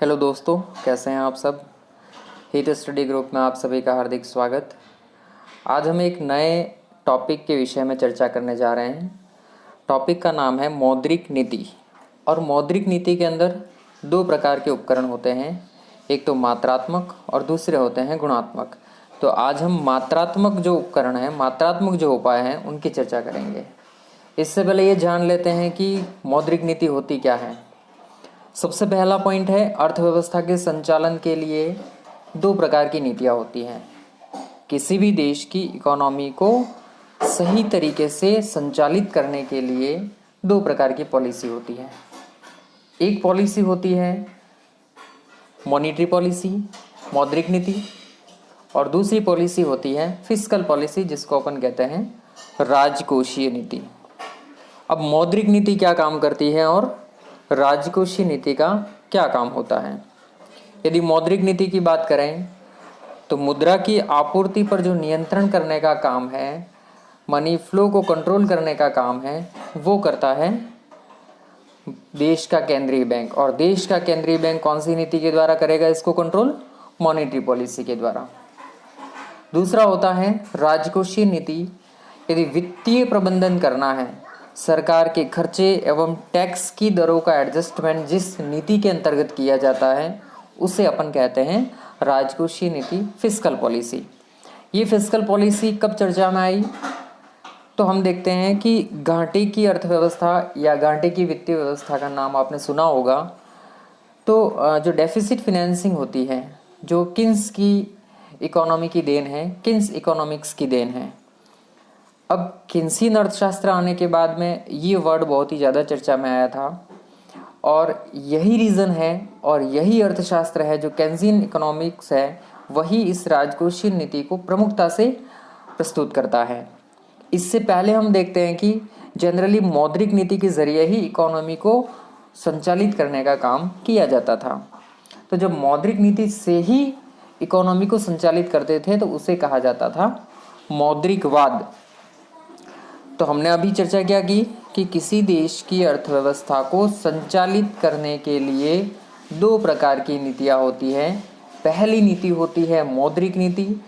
Hello दोस्तों, कैसे हैं आप सब। हित स्टडी ग्रुप में आप सभी का हार्दिक स्वागत। आज हम एक नए टॉपिक के विषय में चर्चा करने जा रहे हैं। टॉपिक का नाम है मौद्रिक नीति। और मौद्रिक नीति के अंदर दो प्रकार के उपकरण होते हैं, एक तो मात्रात्मक और दूसरे होते हैं गुणात्मक। तो आज हम मात्रात्मक जो उपकरण हैं, मात्रात्मक जो उपाय हैं, उनकी चर्चा करेंगे। इससे पहले ये जान लेते हैं कि मौद्रिक नीति होती क्या है। सबसे पहला पॉइंट है, अर्थव्यवस्था के संचालन के लिए दो प्रकार की नीतियाँ होती हैं। किसी भी देश की इकोनॉमी को सही तरीके से संचालित करने के लिए दो प्रकार की पॉलिसी होती है। एक पॉलिसी होती है मॉनेटरी पॉलिसी, मौद्रिक नीति, और दूसरी पॉलिसी होती है फिस्कल पॉलिसी, जिसको अपन कहते हैं राजकोषीय नीति। अब मौद्रिक नीति क्या काम करती है और राजकोषीय नीति का क्या काम होता है। यदि मौद्रिक नीति की बात करें तो मुद्रा की आपूर्ति पर जो नियंत्रण करने का काम है, मनी फ्लो को कंट्रोल करने का काम है, वो करता है देश का केंद्रीय बैंक। और देश का केंद्रीय बैंक कौन सी नीति के द्वारा करेगा इसको कंट्रोल? मॉनेटरी पॉलिसी के द्वारा। दूसरा होता है राजकोषीय नीति। यदि वित्तीय प्रबंधन करना है, सरकार के खर्चे एवं टैक्स की दरों का एडजस्टमेंट जिस नीति के अंतर्गत किया जाता है, उसे अपन कहते हैं राजकोषीय नीति, फिस्कल पॉलिसी। ये फिस्कल पॉलिसी कब चर्चा में आई? तो हम देखते हैं कि घाटे की अर्थव्यवस्था या घाटे की वित्तीय व्यवस्था का नाम आपने सुना होगा। तो जो डेफिसिट फिनेंसिंग होती है, जो किन्स की इकोनॉमी की देन है, किन्स इकोनॉमिक्स की देन है। अब केन्सियन अर्थशास्त्र आने के बाद में ये वर्ड बहुत ही ज़्यादा चर्चा में आया था, और यही रीज़न है और यही अर्थशास्त्र है, जो केन्सियन इकोनॉमिक्स है, वही इस राजकोषीय नीति को प्रमुखता से प्रस्तुत करता है। इससे पहले हम देखते हैं कि जनरली मौद्रिक नीति के जरिए ही इकोनॉमी को संचालित करने का काम किया जाता था। तो जब मौद्रिक नीति से ही इकोनॉमी को संचालित करते थे तो उसे कहा जाता था मौद्रिकवाद। तो हमने अभी चर्चा क्या की कि किसी देश की अर्थव्यवस्था को संचालित करने के लिए दो प्रकार की नीतियाँ होती हैं। पहली नीति होती है मौद्रिक नीति,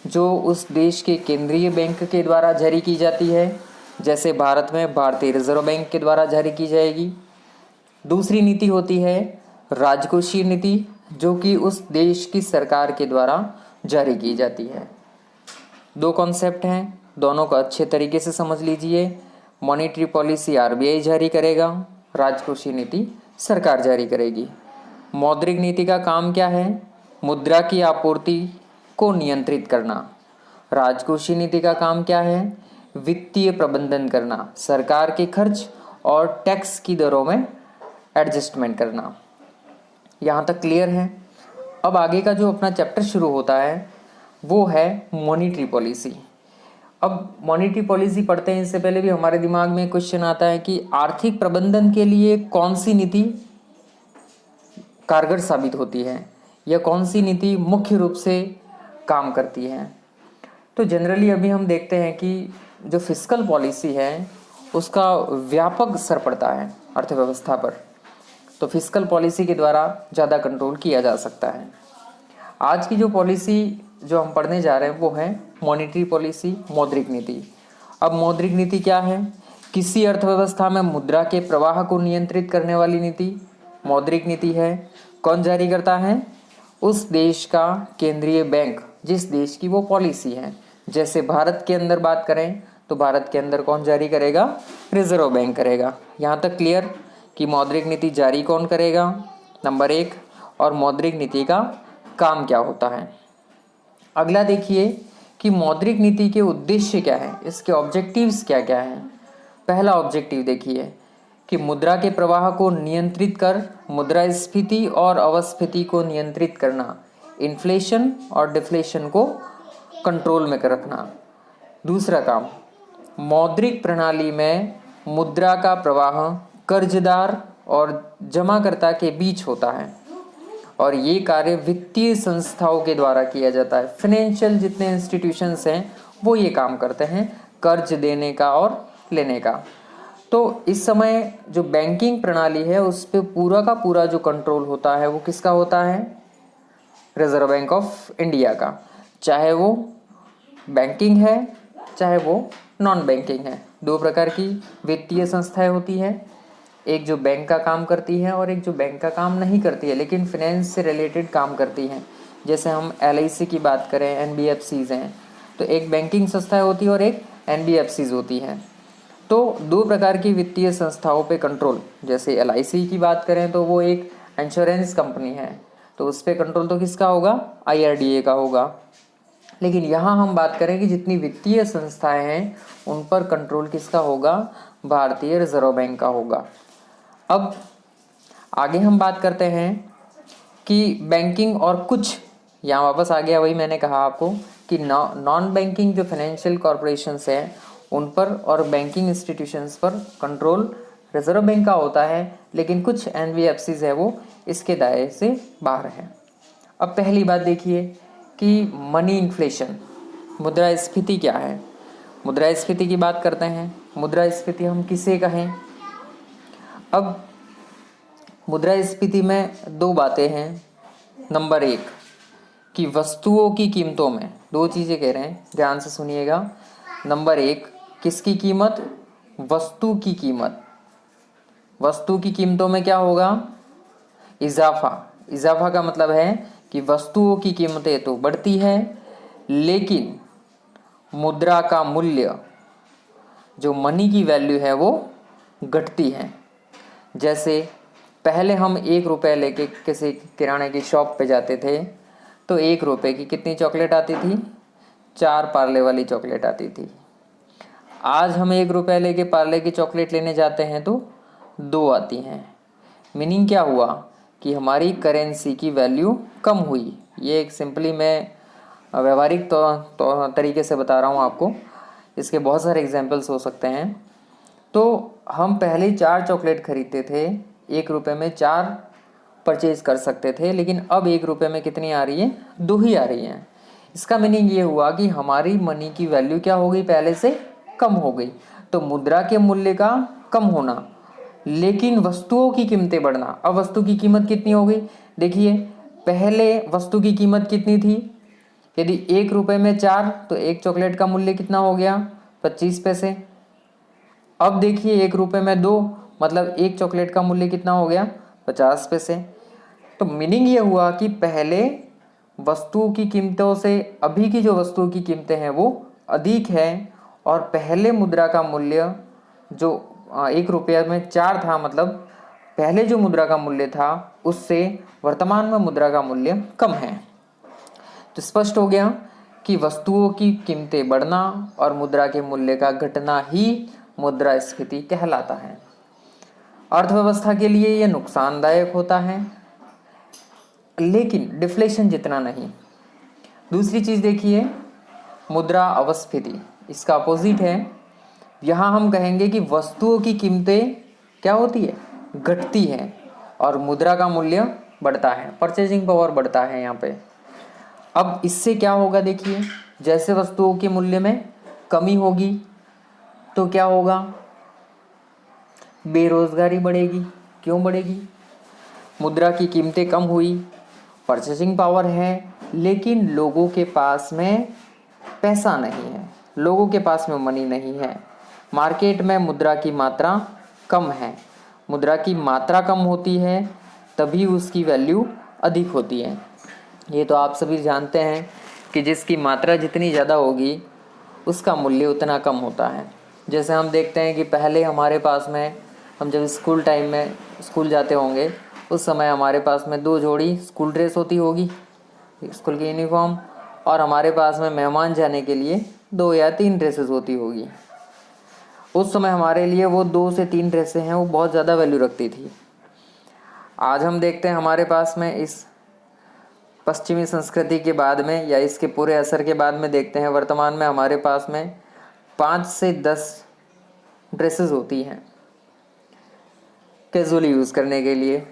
जो उस देश के केंद्रीय बैंक के द्वारा जारी की जाती है, जैसे भारत में भारतीय रिजर्व बैंक के द्वारा जारी की जाएगी। दूसरी नीति होती है राजकोषीय नीति, जो कि उस देश की सरकार के द्वारा जारी की जाती है। दो कॉन्सेप्ट हैं, दोनों को अच्छे तरीके से समझ लीजिए। मॉनेटरी पॉलिसी आरबीआई जारी करेगा, राजकोषीय नीति सरकार जारी करेगी। मौद्रिक नीति का काम क्या है? मुद्रा की आपूर्ति को नियंत्रित करना। राजकोषीय नीति का काम क्या है? वित्तीय प्रबंधन करना, सरकार के खर्च और टैक्स की दरों में एडजस्टमेंट करना। यहाँ तक क्लियर है। अब आगे का जो अपना चैप्टर शुरू होता है वो है मॉनेटरी पॉलिसी। अब मॉनेटरी पॉलिसी पढ़ते हैं इससे पहले भी हमारे दिमाग में क्वेश्चन आता है कि आर्थिक प्रबंधन के लिए कौन सी नीति कारगर साबित होती है, या कौन सी नीति मुख्य रूप से काम करती है। तो जनरली अभी हम देखते हैं कि जो फिस्कल पॉलिसी है उसका व्यापक असर पड़ता है अर्थव्यवस्था पर। तो फिस्कल पॉलिसी के द्वारा ज़्यादा कंट्रोल किया जा सकता है। आज की जो पॉलिसी जो हम पढ़ने जा रहे हैं वो है मॉनेटरी पॉलिसी, मौद्रिक नीति। अब मौद्रिक नीति क्या है? किसी अर्थव्यवस्था में मुद्रा के प्रवाह को नियंत्रित करने वाली नीति मौद्रिक नीति है। कौन जारी करता है? उस देश का केंद्रीय बैंक, जिस देश की वो पॉलिसी है। जैसे भारत के अंदर बात करें तो भारत के अंदर कौन जारी करेगा? रिजर्व बैंक करेगा। यहाँ तक क्लियर कि मौद्रिक नीति जारी कौन करेगा, नंबर एक, और मौद्रिक नीति का काम क्या होता है। अगला देखिए कि मौद्रिक नीति के उद्देश्य क्या है, इसके ऑब्जेक्टिव्स क्या क्या हैं। पहला ऑब्जेक्टिव देखिए कि मुद्रा के प्रवाह को नियंत्रित कर मुद्रास्फीति और अवस्फीति को नियंत्रित करना, इन्फ्लेशन और डिफ्लेशन को कंट्रोल में रखना। दूसरा काम, मौद्रिक प्रणाली में मुद्रा का प्रवाह कर्जदार और जमाकर्ता के बीच होता है, और ये कार्य वित्तीय संस्थाओं के द्वारा किया जाता है। फाइनेंशियल जितने इंस्टीट्यूशंस हैं वो ये काम करते हैं कर्ज देने का और लेने का। तो इस समय जो बैंकिंग प्रणाली है उस पर पूरा का पूरा जो कंट्रोल होता है वो किसका होता है? रिजर्व बैंक ऑफ इंडिया का। चाहे वो बैंकिंग है चाहे वो नॉन बैंकिंग है। दो प्रकार की वित्तीय संस्थाएं होती है, एक जो बैंक का काम करती है और एक जो बैंक का काम नहीं करती है लेकिन फाइनेंस से रिलेटेड काम करती हैं। जैसे हम LIC की बात करें, NBFCs हैं, तो एक बैंकिंग संस्था होती है और एक NBFCs होती हैं। तो दो प्रकार की वित्तीय संस्थाओं पे कंट्रोल, जैसे LIC की बात करें तो वो एक इंश्योरेंस कंपनी है, तो उस पर कंट्रोल तो किसका होगा? IRDA का होगा। लेकिन यहाँ हम बात करें कि जितनी वित्तीय संस्थाएं हैं उन पर कंट्रोल किसका होगा? भारतीय रिजर्व बैंक का होगा। अब आगे हम बात करते हैं कि बैंकिंग और कुछ, यहाँ वापस आ गया वही मैंने कहा आपको कि नॉन बैंकिंग जो फाइनेंशियल कॉरपोरेशंस हैं उन पर और बैंकिंग इंस्टीट्यूशंस पर कंट्रोल रिजर्व बैंक का होता है, लेकिन कुछ NBFCs है वो इसके दायरे से बाहर है। अब पहली बात देखिए कि मनी इन्फ्लेशन, मुद्रास्फीति क्या है? मुद्रास्फीति की बात करते हैं। मुद्रास्फीति हम किसे कहें? अब मुद्रास्फीति में दो बातें हैं। नंबर एक कि वस्तुओं की कीमतों में, दो चीज़ें कह रहे हैं, ध्यान से सुनिएगा। नंबर एक, किसकी कीमत? वस्तु की कीमत। वस्तु की कीमतों में क्या होगा? इजाफा। इजाफा का मतलब है कि वस्तुओं की कीमतें तो बढ़ती है लेकिन मुद्रा का मूल्य, जो मनी की वैल्यू है, वो घटती है। जैसे पहले हम 1 रुपये लेके किसी किराने की शॉप पे जाते थे तो 1 रुपये की कितनी चॉकलेट आती थी? 4 पार्ले वाली चॉकलेट आती थी। आज हम 1 रुपये लेके पार्ले की चॉकलेट लेने जाते हैं तो 2 आती हैं। मीनिंग क्या हुआ कि हमारी करेंसी की वैल्यू कम हुई। ये एक सिंपली मैं व्यवहारिक तरीके से बता रहा हूँ आपको, इसके बहुत सारे एग्जाम्पल्स हो सकते हैं। तो हम पहले 4 चॉकलेट खरीदते थे, 1 रुपये में 4 परचेज कर सकते थे, लेकिन अब 1 रुपये में कितनी आ रही है? 2 ही आ रही हैं। इसका मीनिंग ये हुआ कि हमारी मनी की वैल्यू क्या हो गई? पहले से कम हो गई। तो मुद्रा के मूल्य का कम होना लेकिन वस्तुओं की कीमतें बढ़ना। अब वस्तु की कीमत कितनी हो गई? देखिए पहले वस्तु की कीमत कितनी थी? यदि 1 रुपये में 4 तो एक चॉकलेट का मूल्य कितना हो गया? 25 पैसे। अब देखिए 1 रुपये में 2, मतलब एक चॉकलेट का मूल्य कितना हो गया? 50 पैसे। तो मीनिंग ये हुआ कि पहले वस्तुओं की कीमतों से अभी की जो वस्तुओं की कीमतें हैं वो अधिक है, और पहले मुद्रा का मूल्य जो 1 रुपये में 4 था, मतलब पहले जो मुद्रा का मूल्य था उससे वर्तमान में मुद्रा का मूल्य कम है। तो स्पष्ट हो गया कि वस्तुओं की कीमतें बढ़ना और मुद्रा के मूल्य का घटना ही मुद्रास्फीति कहलाता है। अर्थव्यवस्था के लिए यह नुकसानदायक होता है लेकिन डिफ्लेशन जितना नहीं। दूसरी चीज़ देखिए, मुद्रा अपस्फीति, इसका अपोजिट है। यहाँ हम कहेंगे कि वस्तुओं की कीमतें क्या होती है? घटती है और मुद्रा का मूल्य बढ़ता है, परचेजिंग पावर बढ़ता है यहाँ पे। अब इससे क्या होगा? देखिए जैसे वस्तुओं के मूल्य में कमी होगी तो क्या होगा? बेरोजगारी बढ़ेगी। क्यों बढ़ेगी? मुद्रा की कीमतें कम हुई, परचेजिंग पावर है, लेकिन लोगों के पास में पैसा नहीं है, लोगों के पास में मनी नहीं है। मार्केट में मुद्रा की मात्रा कम है। मुद्रा की मात्रा कम होती है तभी उसकी वैल्यू अधिक होती है। ये तो आप सभी जानते हैं कि जिसकी मात्रा जितनी ज़्यादा होगी उसका मूल्य उतना कम होता है। जैसे हम देखते हैं कि पहले हमारे पास में, हम जब स्कूल टाइम में स्कूल जाते होंगे उस समय हमारे पास में 2 जोड़ी स्कूल ड्रेस होती होगी, स्कूल की यूनिफॉर्म, और हमारे पास में मेहमान जाने के लिए 2 या 3 ड्रेसेस होती होगी। उस समय हमारे लिए वो 2 से 3 ड्रेसें हैं वो बहुत ज़्यादा वैल्यू रखती थी। आज हम देखते हैं हमारे पास में इस पश्चिमी संस्कृति के बाद में या इसके पूरे असर के बाद में देखते हैं वर्तमान में हमारे पास में 5 से 10 ड्रेसेस होती हैं कैजुअली यूज़ करने के लिए।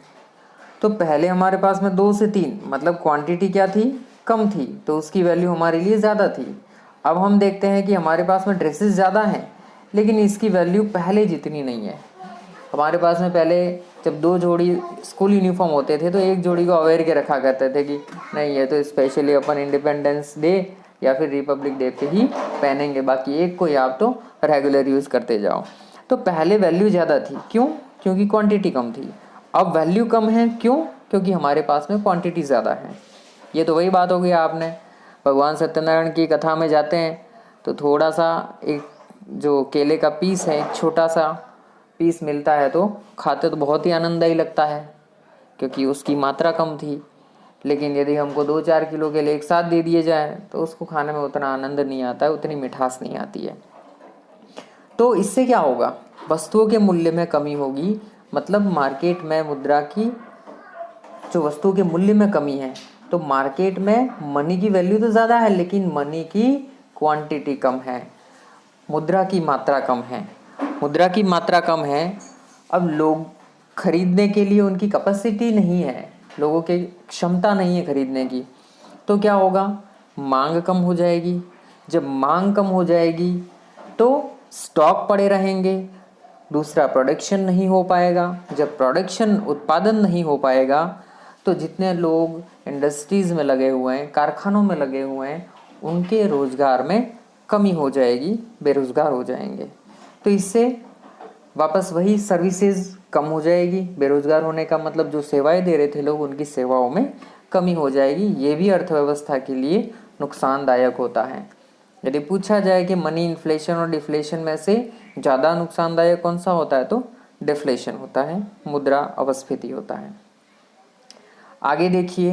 तो पहले हमारे पास में 2 से 3, मतलब क्वांटिटी क्या थी? कम थी, तो उसकी वैल्यू हमारे लिए ज़्यादा थी। अब हम देखते हैं कि हमारे पास में ड्रेसेस ज़्यादा हैं लेकिन इसकी वैल्यू पहले जितनी नहीं है। हमारे पास में पहले जब 2 जोड़ी स्कूल यूनिफॉर्म होते थे तो एक जोड़ी को अवेयर के रखा करते थे कि नहीं ये तो स्पेशली अपन इंडिपेंडेंस डे या फिर रिपब्लिक डे पे ही पहनेंगे, बाकी एक को आप तो रेगुलर यूज़ करते जाओ। तो पहले वैल्यू ज़्यादा थी, क्यों? क्योंकि क्वांटिटी कम थी। अब वैल्यू कम है, क्यों? क्योंकि हमारे पास में क्वांटिटी ज़्यादा है। ये तो वही बात हो गई, आपने भगवान सत्यनारायण की कथा में जाते हैं तो थोड़ा सा एक जो केले का पीस है, एक छोटा सा पीस मिलता है तो खाते तो बहुत ही आनंददायी लगता है क्योंकि उसकी मात्रा कम थी। लेकिन यदि हमको 2-4 किलो केले एक साथ दे दिए जाए तो उसको खाने में उतना आनंद नहीं आता है, उतनी मिठास नहीं आती है। तो इससे क्या होगा? वस्तुओं के मूल्य में कमी होगी, मतलब मार्केट में मुद्रा की जो वस्तुओं के मूल्य में कमी है। तो मार्केट में मनी की वैल्यू तो ज़्यादा है लेकिन मनी की क्वांटिटी कम है, मुद्रा की मात्रा कम है। मुद्रा की मात्रा कम है, अब लोग खरीदने के लिए उनकी कैपेसिटी नहीं है, लोगों की क्षमता नहीं है खरीदने की। तो क्या होगा? मांग कम हो जाएगी। जब मांग कम हो जाएगी तो स्टॉक पड़े रहेंगे, दूसरा प्रोडक्शन नहीं हो पाएगा। जब प्रोडक्शन उत्पादन नहीं हो पाएगा तो जितने लोग इंडस्ट्रीज़ में लगे हुए हैं, कारखानों में लगे हुए हैं, उनके रोजगार में कमी हो जाएगी, बेरोजगार हो जाएंगे। तो इससे वापस वही सर्विसेज कम हो जाएगी। बेरोजगार होने का मतलब जो सेवाएं दे रहे थे लोग, उनकी सेवाओं में कमी हो जाएगी। ये भी अर्थव्यवस्था के लिए नुकसानदायक होता है। यदि पूछा जाए कि मनी इन्फ्लेशन और डिफ्लेशन में से ज़्यादा नुकसानदायक कौन सा होता है तो डिफ्लेशन होता है, मुद्रा अपस्फीति होता है। आगे देखिए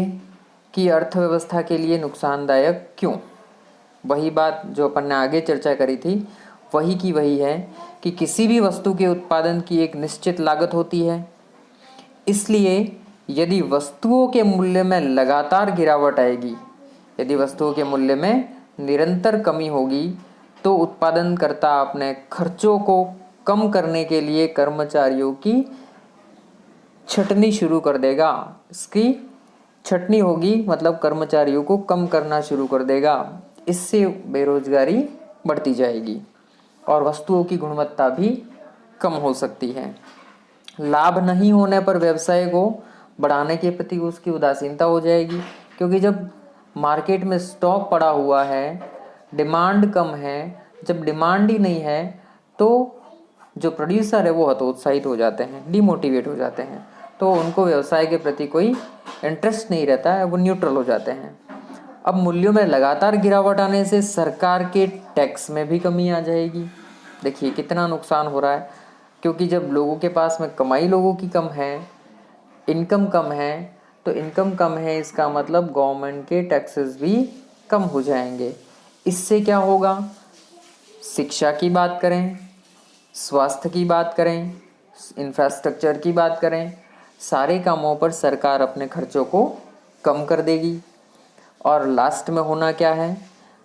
कि अर्थव्यवस्था के लिए नुकसानदायक क्यों। वही बात जो अपन ने आगे चर्चा करी थी वही की वही है कि किसी भी वस्तु के उत्पादन की एक निश्चित लागत होती है। इसलिए यदि वस्तुओं के मूल्य में लगातार गिरावट आएगी, यदि वस्तुओं के मूल्य में निरंतर कमी होगी तो उत्पादनकर्ता अपने खर्चों को कम करने के लिए कर्मचारियों की छटनी शुरू कर देगा। इसकी छटनी होगी मतलब कर्मचारियों को कम करना शुरू कर देगा। इससे बेरोजगारी बढ़ती जाएगी और वस्तुओं की गुणवत्ता भी कम हो सकती है। लाभ नहीं होने पर व्यवसाय को बढ़ाने के प्रति उसकी उदासीनता हो जाएगी, क्योंकि जब मार्केट में स्टॉक पड़ा हुआ है, डिमांड कम है, जब डिमांड ही नहीं है तो जो प्रोड्यूसर है वो हतोत्साहित हो जाते हैं, डिमोटिवेट हो जाते हैं, तो उनको व्यवसाय के प्रति कोई इंटरेस्ट नहीं रहता है, वो न्यूट्रल हो जाते हैं। अब मूल्यों में लगातार गिरावट आने से सरकार के टैक्स में भी कमी आ जाएगी। देखिए कितना नुकसान हो रहा है, क्योंकि जब लोगों के पास में कमाई लोगों की कम है, इनकम कम है, तो इनकम कम है इसका मतलब गवर्नमेंट के टैक्सेस भी कम हो जाएंगे। इससे क्या होगा? शिक्षा की बात करें, स्वास्थ्य की बात करें, इंफ्रास्ट्रक्चर की बात करें, सारे कामों पर सरकार अपने खर्चों को कम कर देगी। और लास्ट में होना क्या है?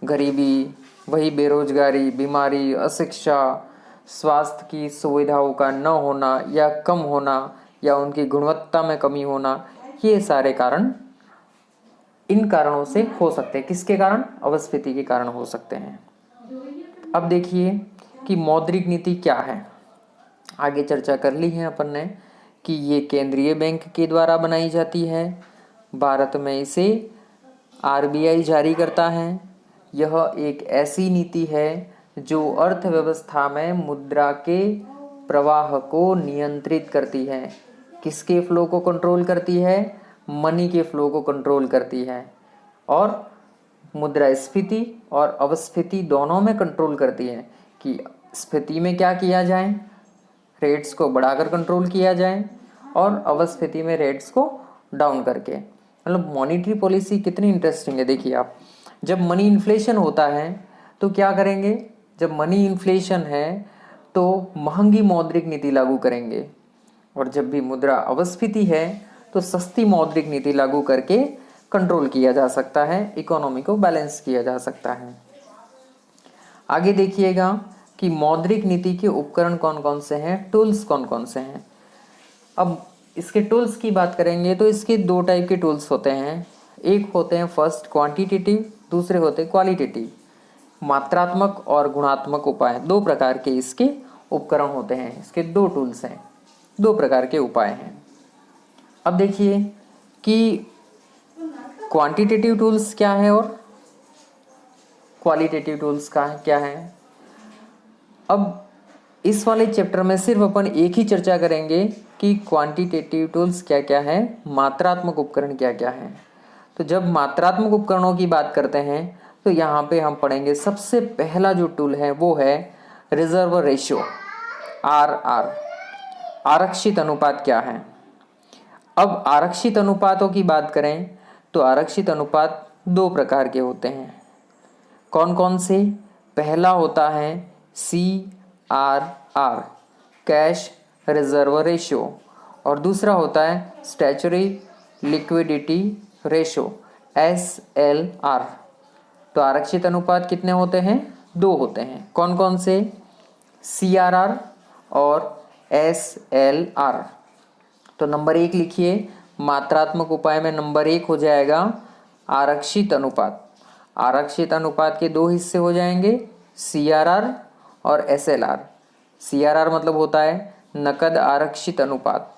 गरीबी, वही बेरोजगारी, बीमारी, अशिक्षा, स्वास्थ्य की सुविधाओं का न होना या कम होना या उनकी गुणवत्ता में कमी होना, ये सारे कारण इन कारणों से हो सकते हैं। किसके कारण? अपस्फीति के कारण हो सकते हैं। अब देखिए कि मौद्रिक नीति क्या है। आगे चर्चा कर ली है अपन ने कि ये केंद्रीय बैंक के द्वारा बनाई जाती है। भारत में इसे आरबीआई जारी करता है। यह एक ऐसी नीति है जो अर्थव्यवस्था में मुद्रा के प्रवाह को नियंत्रित करती है। किसके फ्लो को कंट्रोल करती है? मनी के फ्लो को कंट्रोल करती है और मुद्रास्फीति और अपस्फीति दोनों में कंट्रोल करती है कि स्फीति में क्या किया जाए, रेट्स को बढ़ाकर कंट्रोल किया जाए, और अपस्फीति में रेट्स को डाउन करके। मतलब मॉनेटरी पॉलिसी कितनी इंटरेस्टिंग है। देखिए आप, जब मनी इन्फ्लेशन होता है तो क्या करेंगे? जब मनी इन्फ्लेशन है तो महंगी मौद्रिक नीति लागू करेंगे, और जब भी मुद्रा अपस्फीति है तो सस्ती मौद्रिक नीति लागू करके कंट्रोल किया जा सकता है, इकोनॉमी को बैलेंस किया जा सकता है। आगे देखिएगा कि मौद्रिक नीति के उपकरण कौन कौन से हैं, टूल्स कौन कौन से हैं। अब इसके टूल्स की बात करेंगे तो इसके 2 टाइप के टूल्स होते हैं। एक होते हैं फर्स्ट क्वांटिटेटिव, दूसरे होते हैं क्वालिटेटिव। मात्रात्मक और गुणात्मक उपाय, दो प्रकार के इसके उपकरण होते हैं, इसके दो टूल्स हैं, दो प्रकार के उपाय हैं। अब देखिए कि क्वांटिटेटिव टूल्स क्या है और क्वालिटेटिव टूल्स का क्या है। अब इस वाले चैप्टर में सिर्फ अपन एक ही चर्चा करेंगे कि क्वांटिटेटिव टूल्स क्या क्या है, मात्रात्मक उपकरण क्या क्या है। तो जब मात्रात्मक उपकरणों की बात करते हैं तो यहाँ पे हम पढ़ेंगे सबसे पहला जो टूल है वो है रिजर्व रेशियो, RR, आरक्षित अनुपात क्या है। अब आरक्षित अनुपातों की बात करें तो आरक्षित अनुपात दो प्रकार के होते हैं। कौन कौन से? पहला होता है CRR, कैश रिजर्व रेशियो, और दूसरा होता है स्टैचुरी लिक्विडिटी रेशियो, SLR। तो आरक्षित अनुपात कितने होते हैं? दो होते हैं। कौन कौन से? CRR और SLR। तो नंबर 1 लिखिए, मात्रात्मक उपाय में नंबर 1 हो जाएगा आरक्षित अनुपात। आरक्षित अनुपात के दो हिस्से हो जाएंगे, CRR और SLR। CRR मतलब होता है नकद आरक्षित अनुपात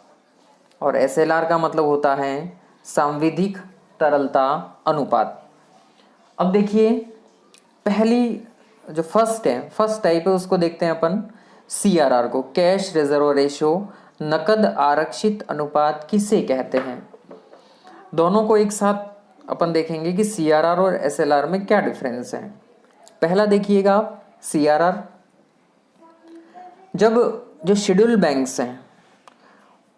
और SLR का मतलब होता है सांविधिक तरलता अनुपात। अब देखिए पहली जो फर्स्ट टाइप है उसको देखते हैं अपन, CRR को, कैश रिजर्व रेशियो, नकद आरक्षित अनुपात किसे कहते हैं। दोनों को एक साथ अपन देखेंगे कि CRR और SLR में क्या डिफरेंस है। पहला देखिएगा CRR, जब जो शेड्यूल बैंक्स हैं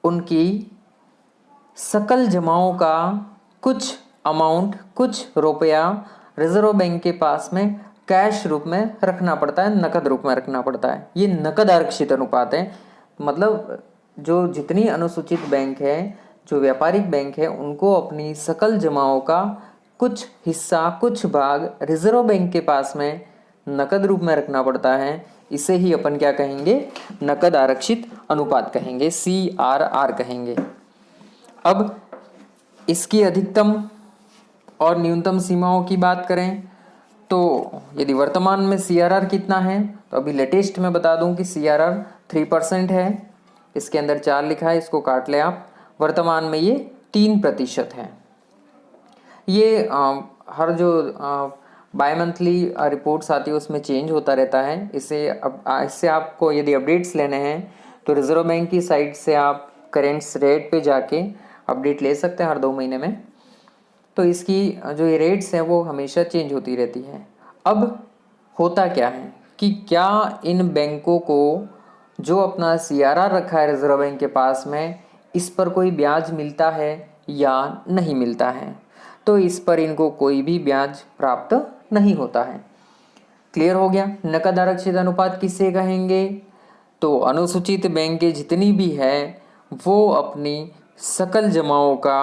उनकी सकल जमाओं का कुछ अमाउंट, कुछ रुपया रिजर्व बैंक के पास में कैश रूप में रखना पड़ता है, नकद रूप में रखना पड़ता है। ये नकद आरक्षित अनुपात है। मतलब जो जितनी अनुसूचित बैंक है, जो व्यापारिक बैंक है, उनको अपनी सकल जमाओं का कुछ हिस्सा, कुछ भाग रिजर्व बैंक के पास में नकद रूप में रखना पड़ता है। इसे ही अपन क्या कहेंगे? नकद आरक्षित अनुपात कहेंगे, CRR कहेंगे। अब इसकी अधिकतम और न्यूनतम सीमाओं की बात करें तो यदि वर्तमान में CRR कितना है, तो अभी लेटेस्ट में बता दूं कि CRR 3% है। इसके अंदर 4 लिखा है, इसको काट ले आप। वर्तमान में ये 3% है। ये हर जो बाय मंथली रिपोर्ट्स आती है उसमें चेंज होता रहता है। इससे आपको यदि अपडेट्स लेने हैं तो रिजर्व बैंक की साइट से आप करेंट्स रेट पे जाके अपडेट ले सकते हैं हर 2 महीने में। तो इसकी जो ये रेट्स हैं वो हमेशा चेंज होती रहती है। अब होता क्या है कि क्या इन बैंकों को जो अपना CRR रखा है रिजर्व बैंक के पास में, इस पर कोई ब्याज मिलता है या नहीं मिलता है। तो इस पर इनको कोई भी ब्याज प्राप्त नहीं होता है। क्लियर हो गया। नकद आरक्षित अनुपात किसे कहेंगे? तो अनुसूचित बैंक जितनी भी है वो अपनी सकल जमाओं का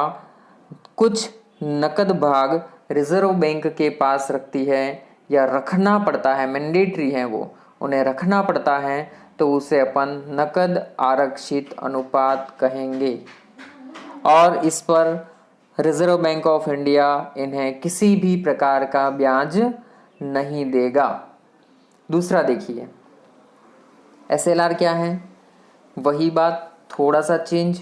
कुछ नकद भाग रिजर्व बैंक के पास रखती है या रखना पड़ता है, मैंडेटरी है, वो उन्हें रखना पड़ता है, तो उसे अपन नकद आरक्षित अनुपात कहेंगे। और इस पर रिजर्व बैंक ऑफ इंडिया इन्हें किसी भी प्रकार का ब्याज नहीं देगा। दूसरा देखिए SLR क्या है, वही बात थोड़ा सा चेंज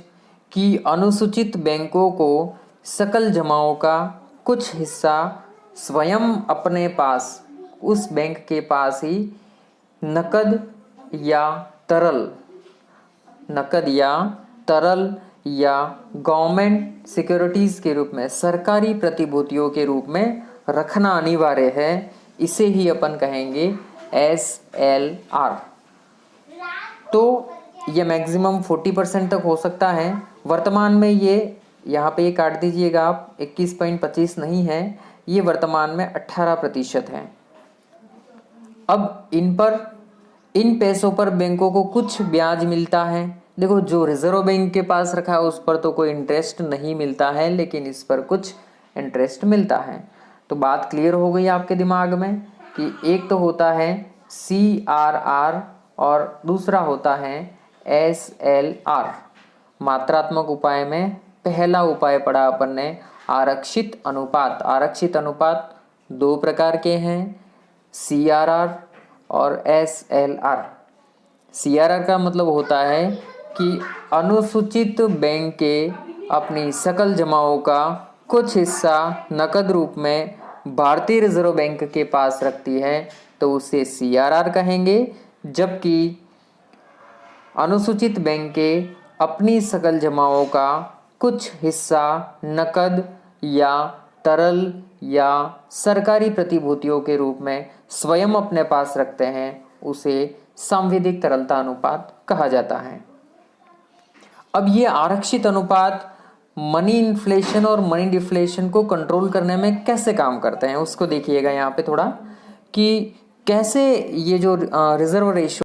कि अनुसूचित बैंकों को सकल जमाओं का कुछ हिस्सा स्वयं अपने पास, उस बैंक के पास ही नकद या तरल या गवर्नमेंट सिक्योरिटीज के रूप में, सरकारी प्रतिभूतियों के रूप में रखना अनिवार्य है। इसे ही अपन कहेंगे SLR। तो ये मैक्सिमम 40% तक हो सकता है। वर्तमान में ये यहाँ पे काट दीजिएगा आप, 21.25 नहीं है, ये वर्तमान में 18% है। अब इन पैसों पर बैंकों को कुछ ब्याज मिलता है। देखो जो रिजर्व बैंक के पास रखा है उस पर तो कोई इंटरेस्ट नहीं मिलता है, लेकिन इस पर कुछ इंटरेस्ट मिलता है। तो बात क्लियर हो गई आपके दिमाग में कि एक तो होता है CRR और दूसरा होता है SLR। मात्रात्मक उपाय में पहला उपाय पढ़ा अपन ने आरक्षित अनुपात। आरक्षित अनुपात दो प्रकार के हैं, CRR और SLR। CRR का मतलब होता है कि अनुसूचित बैंकें अपनी सकल जमाओं का कुछ हिस्सा नकद रूप में भारतीय रिजर्व बैंक के पास रखती है, तो उसे CRR कहेंगे। जबकि अनुसूचित बैंकें अपनी सकल जमाओं का कुछ हिस्सा नकद या तरल या सरकारी प्रतिभूतियों के रूप में स्वयं अपने पास रखते हैं, उसे सांविधिक तरलता अनुपात कहा जाता है। अब ये आरक्षित अनुपात मनी इन्फ्लेशन और मनी डिफ्लेशन को कंट्रोल करने में कैसे काम करते हैं, उसको देखिएगा यहाँ पे थोड़ा, कि कैसे ये जो रिजर्व रेशियो